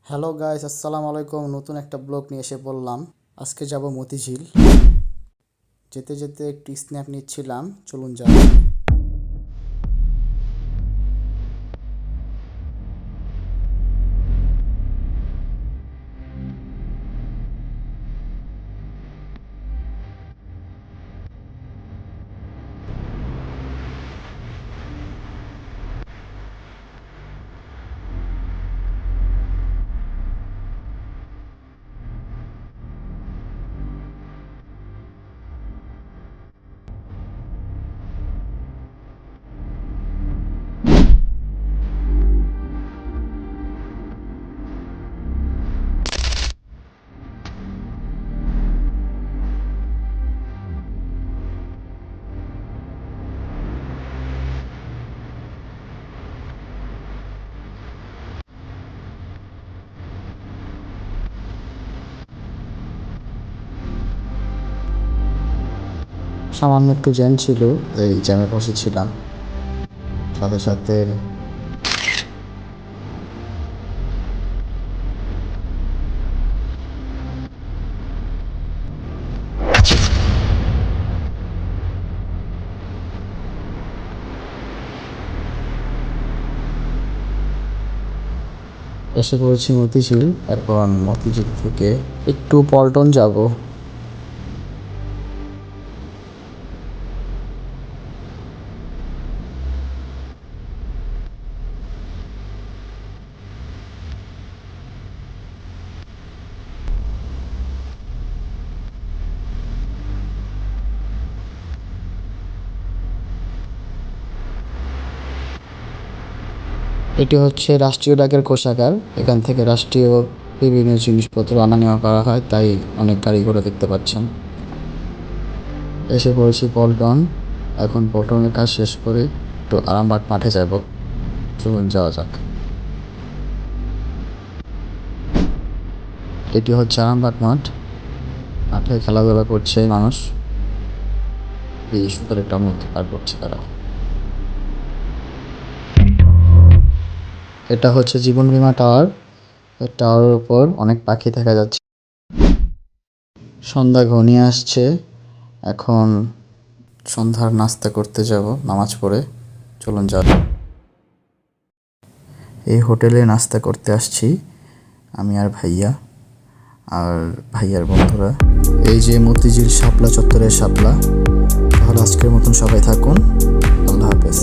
Hello guys, আসসালামু আলাইকুম। নতুন একটা ব্লগ নিয়ে এসে বললাম। আজকে যাব মতিঝিল। যেতে যেতে একটি স্ন্যাপ নিচ্ছিলাম, চলুন যাওয়া যাক। সামান্য একটু জ্যাম ছিল, এই জ্যামে বসেছিলাম। সাথে সাথে এসে পড়েছি মতিঝিল। এখন মতিঝিল থেকে একটু পল্টন যাব। এটি হচ্ছে রাষ্ট্রীয় ডাকের কোষাগার। এখান থেকে রাষ্ট্রীয় বিভিন্ন জিনিসপত্র আনা নেওয়া করা হয়, তাই অনেক গাড়ি ঘোড়া দেখতে পাচ্ছেন। এসে পড়েছি পল্টন। এখন পল্টনের কাজ শেষ করে একটু আরামবাগ মাঠে যাব। চলুন যাওয়া যাক। এটি হচ্ছে আরামবাগ মাঠ। মাঠে খেলাধুলা করছে মানুষ। এই সুন্দর একটা মুহূর্ত পার করছে তারা। এটা হচ্ছে জীবন বীমা টাওয়ার। এই টাওয়ারের উপর অনেক পাখি দেখা যাচ্ছে। সন্ধ্যা ঘনিয়ে আসছে। এখন সন্ধ্যার নাস্তা করতে যাব নামাজ পড়ে। চলুন যাওয়া যাক। এই হোটেলে নাস্তা করতে আসছি আমি আর ভাইয়া আর ভাইয়ার বন্ধুরা। এই যে মতিঝিল শাপলা চত্বরের শাপলা। তাহলে আজকের মতন সবাই থাকুন। আল্লাহ হাফেজ।